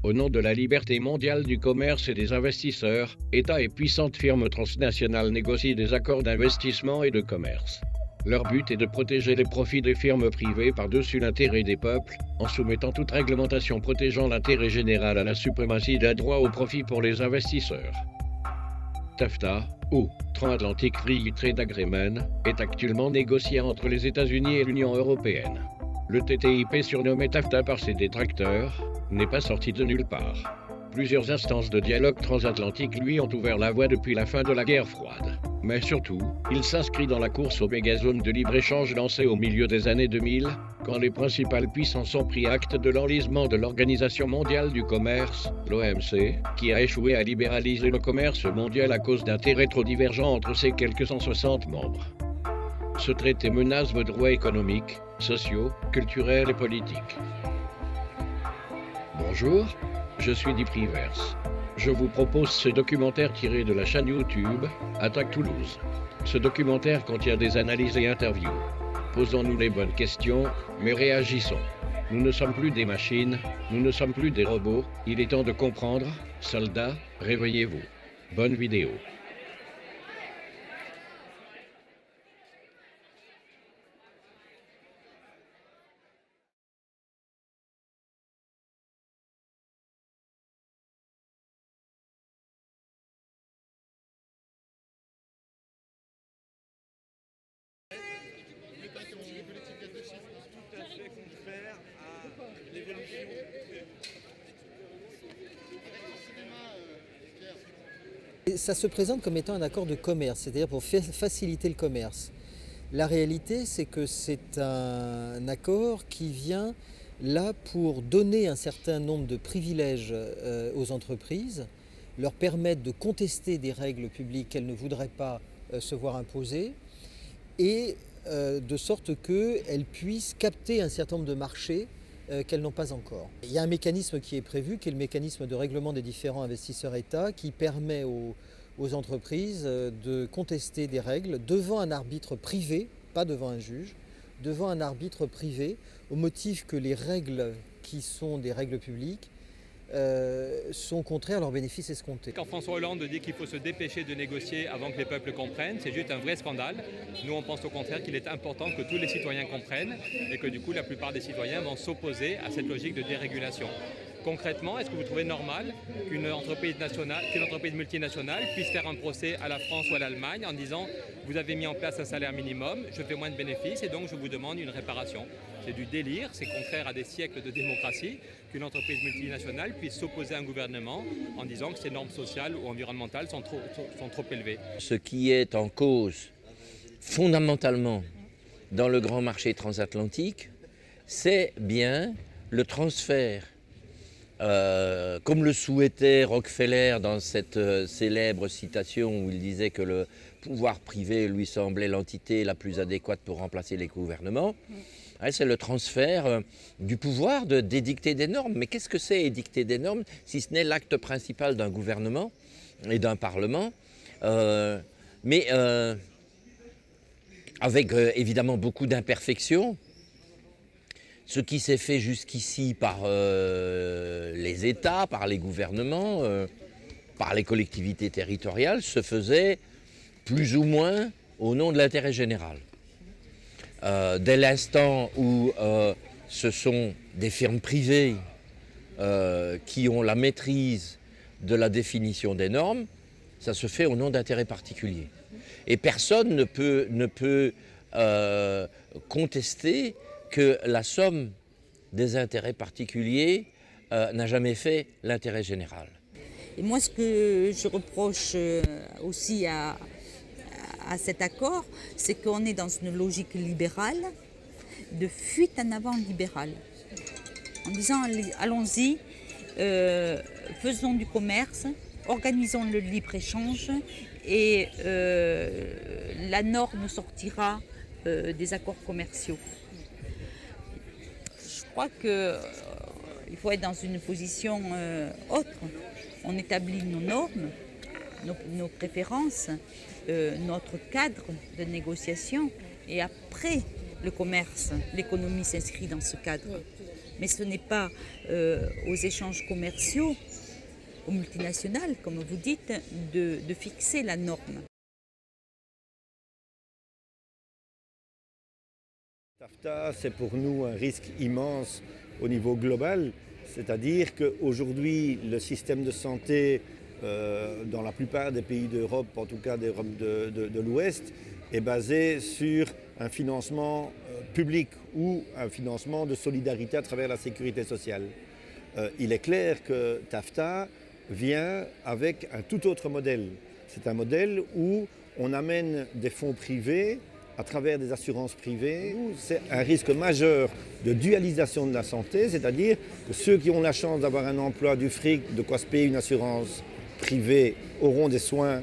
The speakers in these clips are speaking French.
Au nom de la liberté mondiale du commerce et des investisseurs, États et puissantes firmes transnationales négocient des accords d'investissement et de commerce. Leur but est de protéger les profits des firmes privées par-dessus l'intérêt des peuples, en soumettant toute réglementation protégeant l'intérêt général à la suprématie d'un droit au profit pour les investisseurs. TAFTA, ou Transatlantic Free Trade Agreement, est actuellement négocié entre les États-Unis et l'Union européenne. Le TTIP, surnommé TAFTA par ses détracteurs, n'est pas sorti de nulle part. Plusieurs instances de dialogue transatlantique lui ont ouvert la voie depuis la fin de la guerre froide. Mais surtout, il s'inscrit dans la course aux mégazones de libre-échange lancée au milieu des années 2000, quand les principales puissances ont pris acte de l'enlisement de l'Organisation mondiale du commerce, l'OMC, qui a échoué à libéraliser le commerce mondial à cause d'intérêts trop divergents entre ses quelques 160 membres. Ce traité menace vos droits économiques, sociaux, culturels et politiques. Bonjour, je suis Dipriverse. Je vous propose ce documentaire tiré de la chaîne YouTube Attaque Toulouse. Ce documentaire contient des analyses et interviews. Posons-nous les bonnes questions, mais réagissons. Nous ne sommes plus des machines, nous ne sommes plus des robots. Il est temps de comprendre. Soldats, réveillez-vous. Bonne vidéo. Tout à fait contraire à l'évolution. Ça se présente comme étant un accord de commerce, c'est-à-dire pour faciliter le commerce. La réalité, c'est que c'est un accord qui vient là pour donner un certain nombre de privilèges aux entreprises, leur permettre de contester des règles publiques qu'elles ne voudraient pas se voir imposer, et de sorte qu'elles puissent capter un certain nombre de marchés qu'elles n'ont pas encore. Il y a un mécanisme qui est prévu, qui est le mécanisme de règlement des différents investisseurs États, qui permet aux entreprises de contester des règles devant un arbitre privé, pas devant un juge, devant un arbitre privé, au motif que les règles qui sont des règles publiques sont contraires à leurs bénéfices escomptés. Quand François Hollande dit qu'il faut se dépêcher de négocier avant que les peuples comprennent, c'est juste un vrai scandale. Nous, on pense au contraire qu'il est important que tous les citoyens comprennent et que du coup, la plupart des citoyens vont s'opposer à cette logique de dérégulation. Concrètement, est-ce que vous trouvez normal qu'une entreprise multinationale puisse faire un procès à la France ou à l'Allemagne en disant « vous avez mis en place un salaire minimum, je fais moins de bénéfices et donc je vous demande une réparation ». C'est du délire, c'est contraire à des siècles de démocratie qu'une entreprise multinationale puisse s'opposer à un gouvernement en disant que ses normes sociales ou environnementales sont trop élevées. Ce qui est en cause fondamentalement dans le grand marché transatlantique, c'est bien le transfert, comme le souhaitait Rockefeller dans cette célèbre citation où il disait que le pouvoir privé lui semblait l'entité la plus adéquate pour remplacer les gouvernements. C'est le transfert du pouvoir d'édicter des normes. Mais qu'est-ce que c'est édicter des normes si ce n'est l'acte principal d'un gouvernement et d'un parlement, mais avec évidemment beaucoup d'imperfections. Ce qui s'est fait jusqu'ici par les États, par les gouvernements, par les collectivités territoriales, se faisait plus ou moins au nom de l'intérêt général. Dès l'instant où ce sont des firmes privées qui ont la maîtrise de la définition des normes, ça se fait au nom d'intérêts particuliers. Et personne ne peut contester que la somme des intérêts particuliers n'a jamais fait l'intérêt général. Et moi, ce que je reproche aussi à cet accord, c'est qu'on est dans une logique libérale, de fuite en avant libérale. En disant, allons-y, faisons du commerce, organisons le libre-échange et la norme sortira des accords commerciaux. Je crois qu'il faut être dans une position autre. On établit nos normes, nos préférences, notre cadre de négociation et après le commerce, l'économie s'inscrit dans ce cadre. Mais ce n'est pas aux échanges commerciaux, aux multinationales, comme vous dites, de fixer la norme. TAFTA, c'est pour nous un risque immense au niveau global, c'est-à-dire qu'aujourd'hui, le système de santé dans la plupart des pays d'Europe, en tout cas d'Europe de l'Ouest, est basé sur un financement public ou un financement de solidarité à travers la sécurité sociale. Il est clair que TAFTA vient avec un tout autre modèle. C'est un modèle où on amène des fonds privés à travers des assurances privées. C'est un risque majeur de dualisation de la santé, c'est-à-dire que ceux qui ont la chance d'avoir un emploi, du fric, de quoi se payer une assurance privée, auront des soins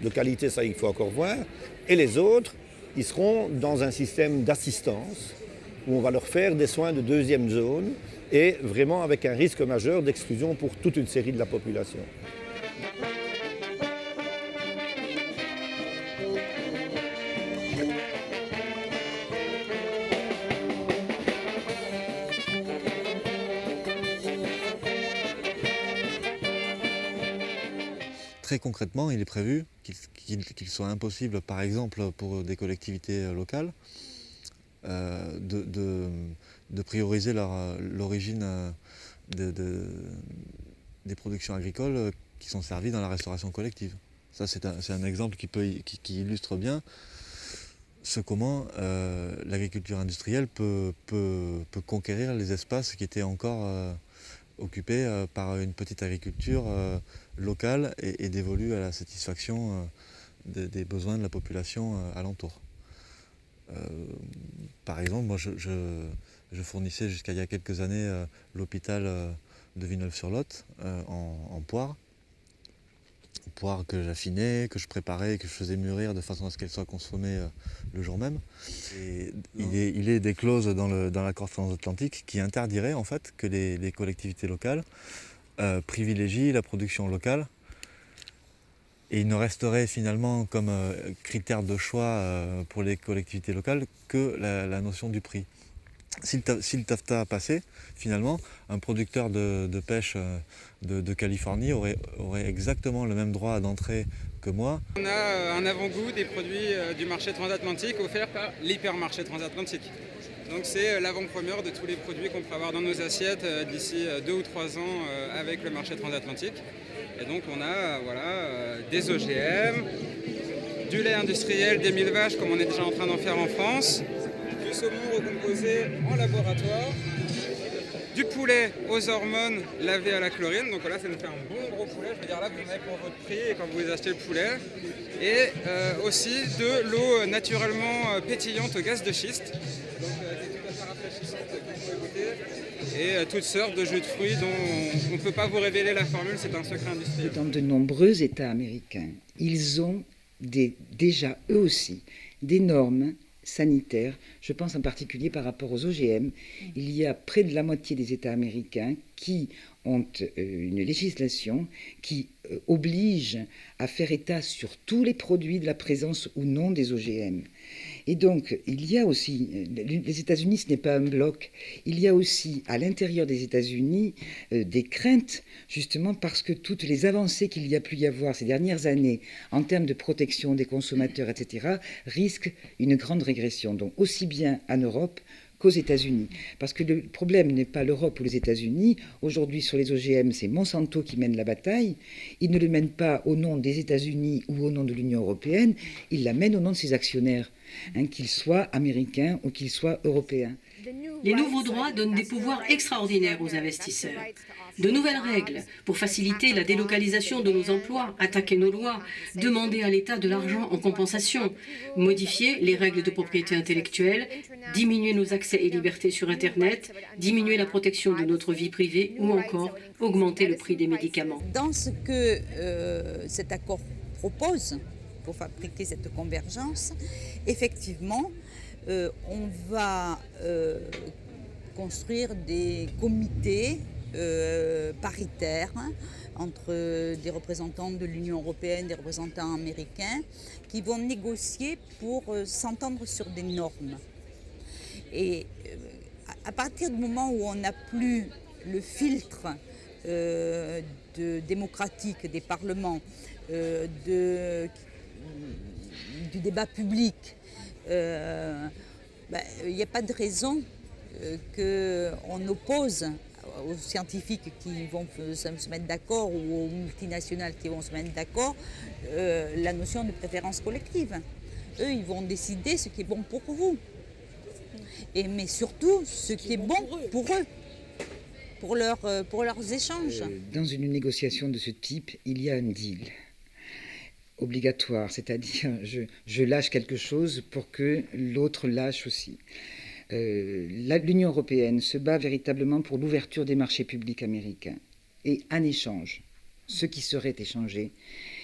de qualité, ça il faut encore voir, et les autres, ils seront dans un système d'assistance où on va leur faire des soins de deuxième zone et vraiment avec un risque majeur d'exclusion pour toute une série de la population. Très concrètement, il est prévu qu'il soit impossible, par exemple pour des collectivités locales, de prioriser l'origine des productions agricoles qui sont servies dans la restauration collective. Ça, c'est un exemple qui illustre bien comment l'agriculture industrielle peut conquérir les espaces qui étaient encore occupés par une petite agriculture locale et dévolue à la satisfaction des besoins de la population alentour. Par exemple, moi je fournissais jusqu'à il y a quelques années l'hôpital de Villeneuve-sur-Lot en poires. Poires que j'affinais, que je préparais, que je faisais mûrir de façon à ce qu'elles soient consommées le jour même. Et il est des clauses dans l'accord transatlantique qui interdiraient en fait que les collectivités locales privilégient la production locale. Et il ne resterait finalement comme critère de choix pour les collectivités locales que la notion du prix. Si le TAFTA passait, finalement, un producteur de pêche de Californie aurait exactement le même droit d'entrée que moi. On a un avant-goût des produits du marché transatlantique offert par l'hypermarché transatlantique. Donc c'est l'avant-première de tous les produits qu'on peut avoir dans nos assiettes d'ici 2 ou 3 ans avec le marché transatlantique. Et donc on a des OGM, du lait industriel, des mille vaches comme on est déjà en train d'en faire en France, du saumon recomposé en laboratoire, du poulet aux hormones lavé à la chlorine. Donc là ça nous fait un bon gros poulet, je veux dire là vous en avez pour votre prix quand vous achetez le poulet. Et aussi de l'eau naturellement pétillante au gaz de schiste. Donc qui est tout à fait rafraîchissante, qu'on peut goûter. Et toutes sortes de jus de fruits dont on ne peut pas vous révéler la formule, c'est un secret industriel. Dans de nombreux États américains, ils ont déjà eux aussi des normes sanitaires. Je pense en particulier par rapport aux OGM. Il y a près de la moitié des États américains qui ont une législation qui oblige à faire état sur tous les produits de la présence ou non des OGM. Et donc, il y a aussi, les États-Unis, ce n'est pas un bloc, il y a aussi à l'intérieur des États-Unis des craintes, justement parce que toutes les avancées qu'il y a pu y avoir ces dernières années en termes de protection des consommateurs, etc., risquent une grande régression. Donc, aussi bien en Europe qu'aux États-Unis. Parce que le problème n'est pas l'Europe ou les États-Unis. Aujourd'hui, sur les OGM, c'est Monsanto qui mène la bataille. Il ne le mène pas au nom des États-Unis ou au nom de l'Union européenne. Il la mène au nom de ses actionnaires, qu'ils soient américains ou qu'ils soient européens. Les nouveaux droits donnent des pouvoirs extraordinaires aux investisseurs. De nouvelles règles pour faciliter la délocalisation de nos emplois, attaquer nos lois, demander à l'État de l'argent en compensation, modifier les règles de propriété intellectuelle, diminuer nos accès et libertés sur Internet, diminuer la protection de notre vie privée ou encore augmenter le prix des médicaments. Dans ce que cet accord propose pour fabriquer cette convergence, effectivement, on va construire des comités paritaires entre des représentants de l'Union européenne, des représentants américains, qui vont négocier pour s'entendre sur des normes. Et À partir du moment où on n'a plus le filtre démocratique des parlements, du débat public, il n'y a pas de raison qu'on oppose aux scientifiques qui vont se mettre d'accord ou aux multinationales qui vont se mettre d'accord la notion de préférence collective. Eux, ils vont décider ce qui est bon pour vous. Mais surtout, ce qui est bon pour eux, pour leurs échanges. Dans une négociation de ce type, il y a un deal obligatoire, c'est-à-dire je lâche quelque chose pour que l'autre lâche aussi. L'Union européenne se bat véritablement pour l'ouverture des marchés publics américains. Et en échange, ce qui serait échangé,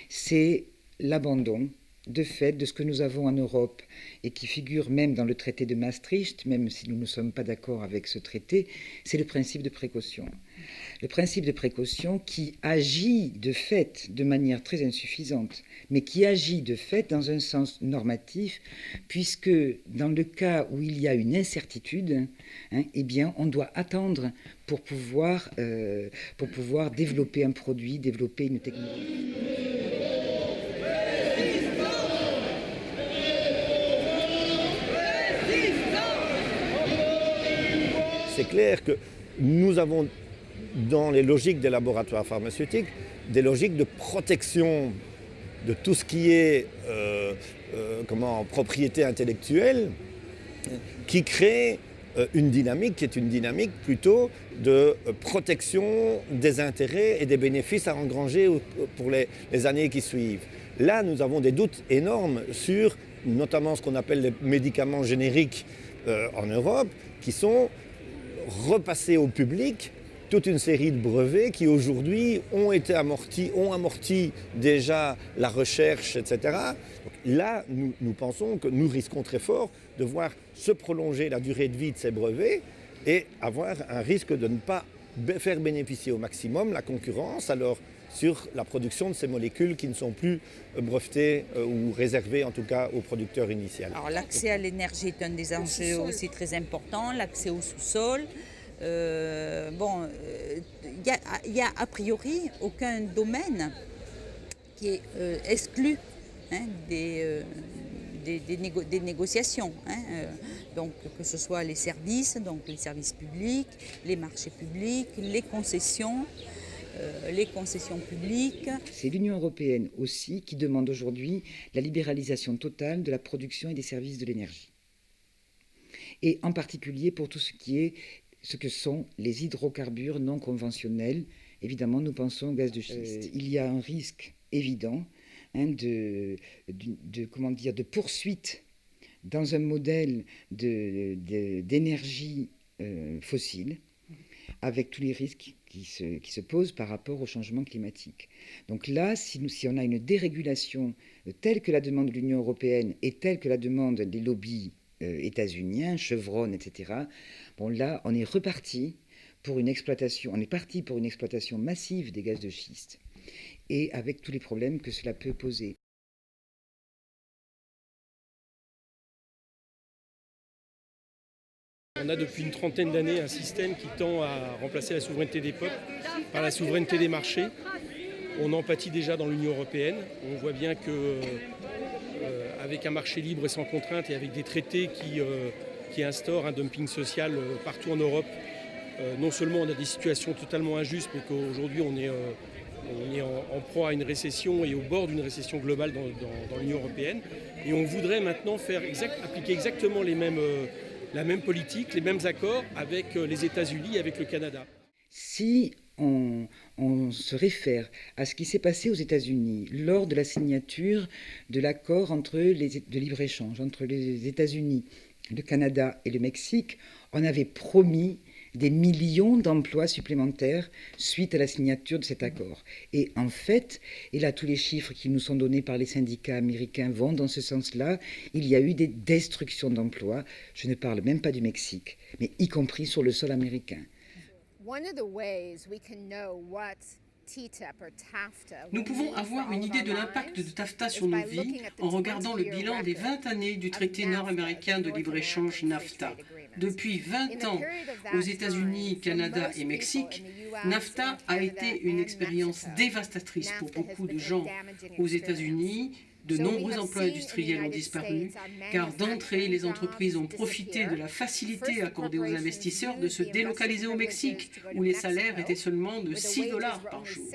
c'est l'abandon de fait de ce que nous avons en Europe et qui figure même dans le traité de Maastricht, même si nous ne sommes pas d'accord avec ce traité, c'est le principe de précaution. Le principe de précaution qui agit de fait de manière très insuffisante, mais qui agit de fait dans un sens normatif, puisque dans le cas où il y a une incertitude, eh bien, on doit attendre pour pouvoir développer un produit, développer une technologie. C'est clair que nous avons, dans les logiques des laboratoires pharmaceutiques, des logiques de protection de tout ce qui est propriété intellectuelle, qui crée une dynamique qui est une dynamique plutôt de protection des intérêts et des bénéfices à engranger pour les années qui suivent. Là, nous avons des doutes énormes sur notamment ce qu'on appelle les médicaments génériques en Europe, qui sont repassés au public toute une série de brevets qui aujourd'hui ont amorti déjà la recherche, etc. Donc là, nous pensons que nous risquons très fort de voir se prolonger la durée de vie de ces brevets et avoir un risque de ne pas faire bénéficier au maximum la concurrence alors sur la production de ces molécules qui ne sont plus brevetées ou réservées en tout cas au producteur initial. Alors l'accès à l'énergie est un des enjeux aussi très importants, l'accès au sous-sol. Il n'y a a priori aucun domaine qui est exclu des négociations. Donc que ce soit les services publics, les marchés publics, les concessions publiques. C'est l'Union européenne aussi qui demande aujourd'hui la libéralisation totale de la production et des services de l'énergie. Et en particulier pour tout ce que sont les hydrocarbures non conventionnels. Évidemment, nous pensons au gaz de schiste. Il y a un risque évident de poursuite dans un modèle d'énergie fossile, avec tous les risques qui se posent par rapport au changement climatique. Donc là, si on a une dérégulation telle que la demande de l'Union européenne et telle que la demande des lobbies états-uniens, Chevron, etc., bon là, on est parti pour une exploitation massive des gaz de schiste et avec tous les problèmes que cela peut poser. On a depuis une trentaine d'années un système qui tend à remplacer la souveraineté des peuples par la souveraineté des marchés. On en pâtit déjà dans l'Union européenne. On voit bien qu'avec un marché libre et sans contrainte et avec des traités qui instaurent un dumping social partout en Europe, non seulement on a des situations totalement injustes, mais qu'aujourd'hui on est en proie à une récession et au bord d'une récession globale dans l'Union européenne. Et on voudrait maintenant appliquer exactement la même politique, les mêmes accords avec les États-Unis et avec le Canada. Si on se réfère à ce qui s'est passé aux États-Unis lors de la signature de l'accord de libre-échange entre les États-Unis, le Canada et le Mexique, on avait promis des millions d'emplois supplémentaires suite à la signature de cet accord. Et en fait, et là tous les chiffres qui nous sont donnés par les syndicats américains vont dans ce sens-là, il y a eu des destructions d'emplois, je ne parle même pas du Mexique, mais y compris sur le sol américain. Nous pouvons avoir une idée de l'impact de TAFTA sur nos vies en regardant le bilan des 20 années du traité nord-américain de libre-échange NAFTA. Depuis 20 ans, aux États-Unis, Canada et Mexique, NAFTA a été une expérience dévastatrice pour beaucoup de gens. Aux États-Unis, de nombreux emplois industriels ont disparu, car d'entrée, les entreprises ont profité de la facilité accordée aux investisseurs de se délocaliser au Mexique, où les salaires étaient seulement de $6 par jour.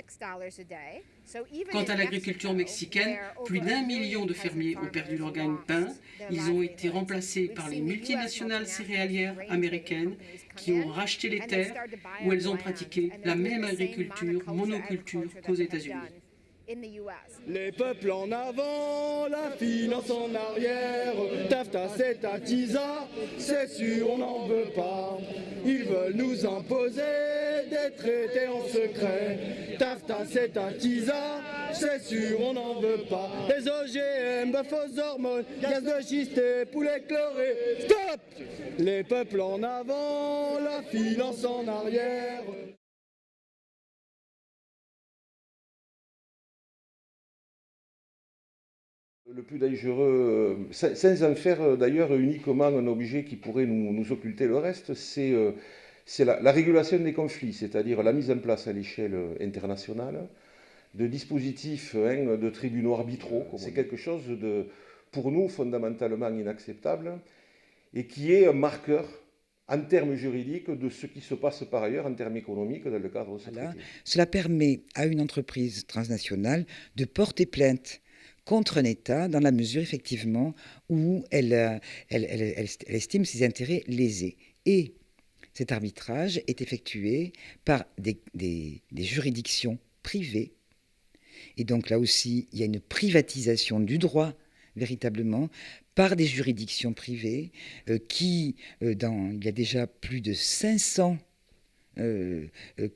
Quant à l'agriculture mexicaine, plus d'1 million de fermiers ont perdu leur gagne-pain. Ils ont été remplacés par les multinationales céréalières américaines qui ont racheté les terres où elles ont pratiqué la même agriculture monoculture qu'aux États-Unis. Les peuples en avant, la finance en arrière. TAFTA c'est un TISA, c'est sûr on n'en veut pas. Ils veulent nous imposer des traités en secret. TAFTA c'est un TISA, c'est sûr on n'en veut pas. Les OGM, bœuf aux hormones, gaz de schiste et poulet chloré. Stop! Les peuples en avant, la finance en arrière. Le plus dangereux, sans en faire d'ailleurs uniquement un objet qui pourrait nous occulter le reste, c'est la régulation des conflits, c'est-à-dire la mise en place à l'échelle internationale de dispositifs de tribunaux arbitraux. C'est quelque chose de, pour nous, fondamentalement inacceptable et qui est un marqueur en termes juridiques de ce qui se passe par ailleurs en termes économiques dans le cadre de ce traité. Cela permet à une entreprise transnationale de porter plainte contre un État dans la mesure effectivement où elle estime ses intérêts lésés. Et cet arbitrage est effectué par des juridictions privées. Et donc là aussi, il y a une privatisation du droit véritablement par des juridictions privées il y a déjà plus de 500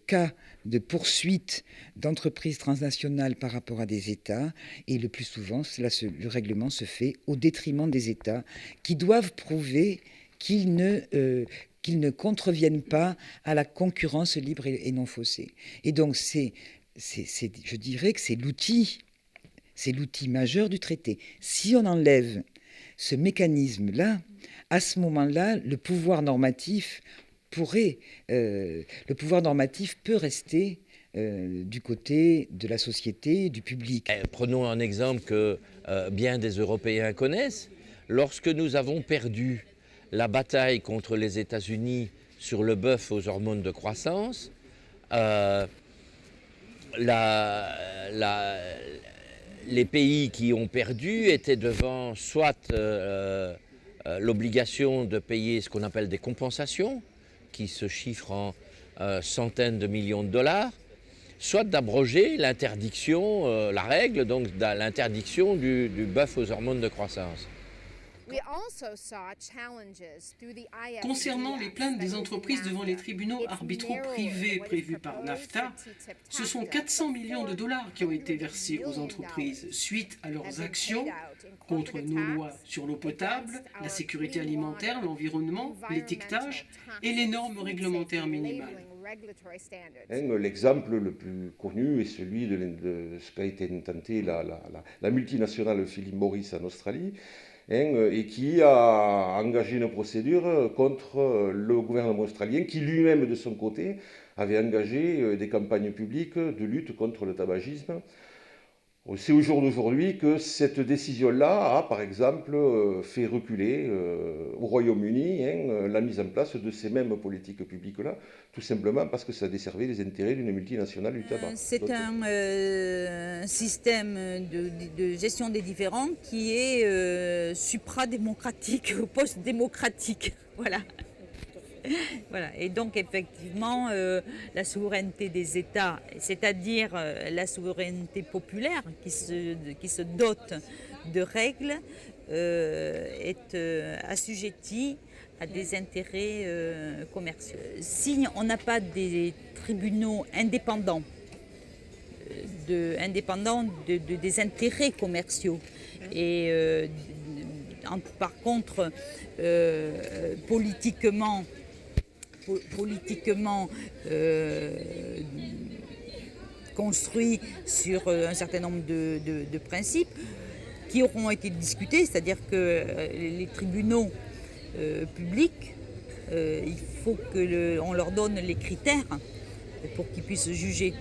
cas de poursuite d'entreprises transnationales par rapport à des États, et le plus souvent, le règlement se fait au détriment des États qui doivent prouver qu'ils ne contreviennent pas à la concurrence libre et non faussée. Et donc, je dirais que c'est l'outil majeur du traité. Si on enlève ce mécanisme-là, à ce moment-là, le pouvoir normatif peut rester du côté de la société, du public. Prenons un exemple que bien des Européens connaissent. Lorsque nous avons perdu la bataille contre les États-Unis sur le bœuf aux hormones de croissance, les pays qui ont perdu étaient devant soit l'obligation de payer ce qu'on appelle des compensations, qui se chiffrent en centaines de millions de dollars, soit d'abroger l'interdiction, la règle, donc l'interdiction du bœuf aux hormones de croissance. Concernant les plaintes des entreprises devant les tribunaux arbitraux privés prévus par NAFTA, ce sont 400 millions de dollars qui ont été versés aux entreprises suite à leurs actions contre nos lois sur l'eau potable, la sécurité alimentaire, l'environnement, l'étiquetage et les normes réglementaires minimales. L'exemple le plus connu est celui de ce qu'a été intenté la multinationale Philip Morris en Australie, et qui a engagé une procédure contre le gouvernement australien qui lui-même de son côté avait engagé des campagnes publiques de lutte contre le tabagisme. On sait au jour d'aujourd'hui que cette décision-là a, par exemple, fait reculer au Royaume-Uni la mise en place de ces mêmes politiques publiques-là, tout simplement parce que ça desservait les intérêts d'une multinationale du tabac. C'est un système de gestion des différends qui est supra-démocratique ou post-démocratique. Voilà. Voilà. Et donc effectivement, la souveraineté des États, c'est-à-dire la souveraineté populaire qui se dote de règles, est assujettie à des intérêts commerciaux. Si on n'a pas des tribunaux indépendants, des intérêts commerciaux, et par contre, politiquement construit sur un certain nombre de principes qui auront été discutés, c'est-à-dire que les tribunaux publics il faut qu'on leur donne les critères pour qu'ils puissent juger.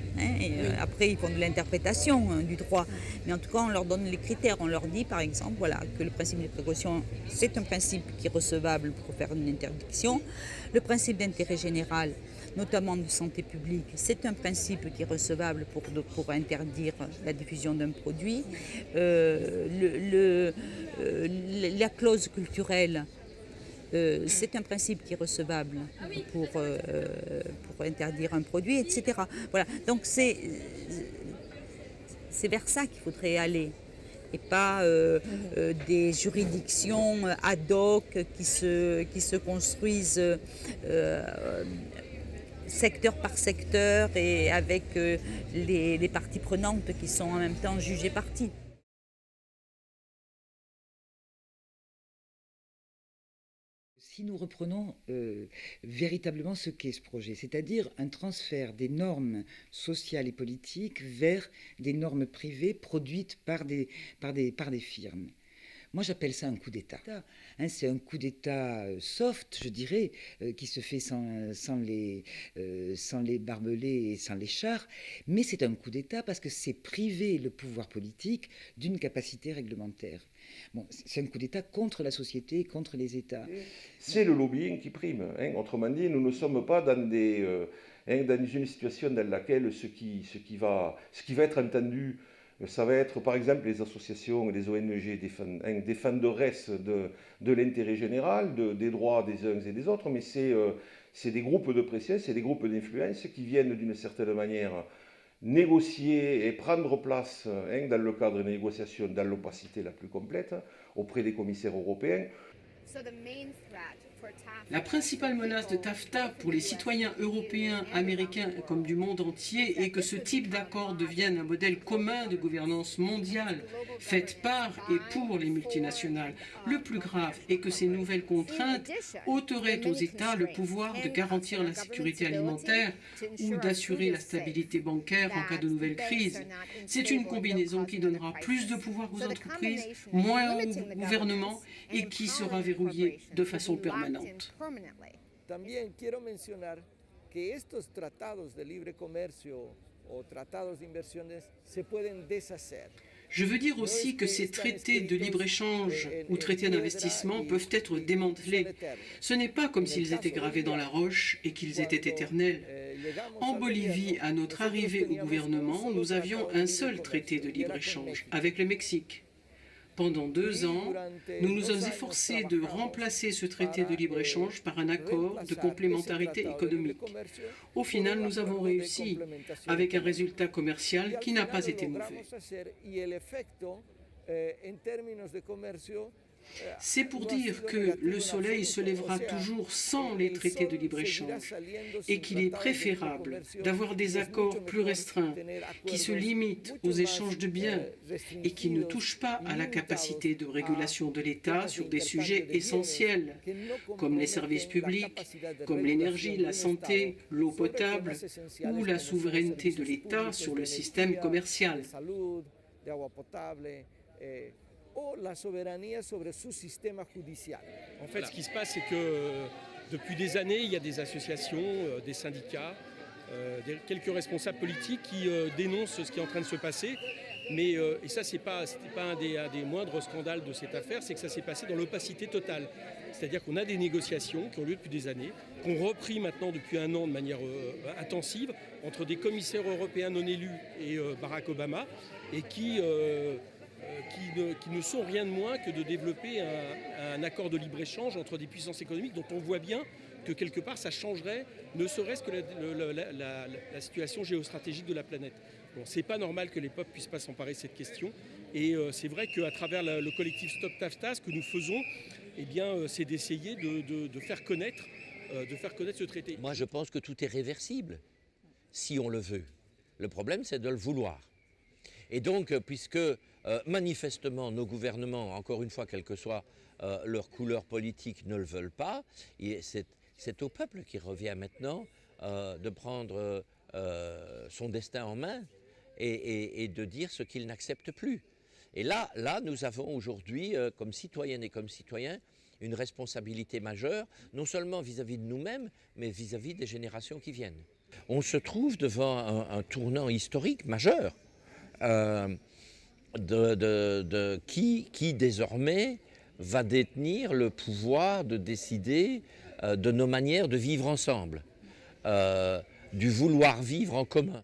Après, ils font de l'interprétation du droit. Mais en tout cas, on leur donne les critères. On leur dit, par exemple, voilà, que le principe de précaution, c'est un principe qui est recevable pour faire une interdiction. Le principe d'intérêt général, notamment de santé publique, c'est un principe qui est recevable pour interdire la diffusion d'un produit. La clause culturelle, c'est un principe qui est recevable pour interdire un produit, etc. Voilà. Donc c'est vers ça qu'il faudrait aller, et pas des juridictions ad hoc qui se construisent secteur par secteur et avec les parties prenantes qui sont en même temps jugées parties. Si nous reprenons véritablement ce qu'est ce projet, c'est-à-dire un transfert des normes sociales et politiques vers des normes privées produites par des firmes. Moi, j'appelle ça un coup d'État. C'est un coup d'État soft, je dirais, qui se fait sans les barbelés et sans les chars, mais c'est un coup d'État parce que c'est priver le pouvoir politique d'une capacité réglementaire. Bon, c'est un coup d'État contre la société, contre les États. C'est le lobbying qui prime. Autrement dit, nous ne sommes pas dans une situation dans laquelle ce qui va être entendu, ça va être par exemple les associations et les ONG défenderesses de l'intérêt général, des droits des uns et des autres, mais c'est des groupes de pression, c'est des groupes d'influence qui viennent d'une certaine manière négocier et prendre place dans le cadre des négociations dans l'opacité la plus complète auprès des commissaires européens. La principale menace de TAFTA pour les citoyens européens, américains comme du monde entier est que ce type d'accord devienne un modèle commun de gouvernance mondiale, faite par et pour les multinationales. Le plus grave est que ces nouvelles contraintes ôteraient aux États le pouvoir de garantir la sécurité alimentaire ou d'assurer la stabilité bancaire en cas de nouvelle crise. C'est une combinaison qui donnera plus de pouvoir aux entreprises, moins au gouvernement et qui sera verrouillée de façon permanente. También quiero mencionar que estos tratados de libre comercio o tratados de inversiones se pueden deshacer. Je veux dire aussi que ces traités de libre-échange ou traités d'investissement peuvent être démantelés. Ce n'est pas comme s'ils étaient gravés dans la roche et qu'ils étaient éternels. En Bolivie, à notre arrivée au gouvernement, nous avions un seul traité de libre-échange avec le Mexique. Pendant 2 ans, nous nous sommes efforcés de remplacer ce traité de libre-échange par un accord de complémentarité économique. Au final, nous avons réussi avec un résultat commercial qui n'a pas été mauvais. C'est pour dire que le soleil se lèvera toujours sans les traités de libre-échange et qu'il est préférable d'avoir des accords plus restreints qui se limitent aux échanges de biens et qui ne touchent pas à la capacité de régulation de l'État sur des sujets essentiels comme les services publics, comme l'énergie, la santé, l'eau potable ou la souveraineté de l'État sur le système commercial. La souveraineté sur son système judiciaire. En fait, ce qui se passe, c'est que depuis des années, il y a des associations, des syndicats, quelques responsables politiques qui dénoncent ce qui est en train de se passer. Mais, et ça, c'était pas un des moindres scandales de cette affaire, c'est que ça s'est passé dans l'opacité totale. C'est-à-dire qu'on a des négociations qui ont lieu depuis des années, qu'on repris maintenant depuis 1 an de manière intensive, entre des commissaires européens non élus et Barack Obama, et qui ne sont rien de moins que de développer un accord de libre-échange entre des puissances économiques dont on voit bien que quelque part ça changerait ne serait-ce que la situation géostratégique de la planète. Bon, c'est pas normal que les peuples puissent pas s'emparer de cette question et c'est vrai qu'à travers le collectif Stop TAFTA, ce que nous faisons, eh bien, c'est d'essayer de faire connaître ce traité. Moi je pense que tout est réversible si on le veut. Le problème c'est de le vouloir. Et donc, puisque manifestement nos gouvernements, encore une fois, quelle que soit leur couleur politique, ne le veulent pas, c'est au peuple qui revient maintenant de prendre son destin en main et de dire ce qu'il n'accepte plus. Et là, nous avons aujourd'hui, comme citoyennes et comme citoyens, une responsabilité majeure, non seulement vis-à-vis de nous-mêmes, mais vis-à-vis des générations qui viennent. On se trouve devant un tournant historique majeur qui désormais va détenir le pouvoir de décider de nos manières de vivre ensemble, du vouloir vivre en commun.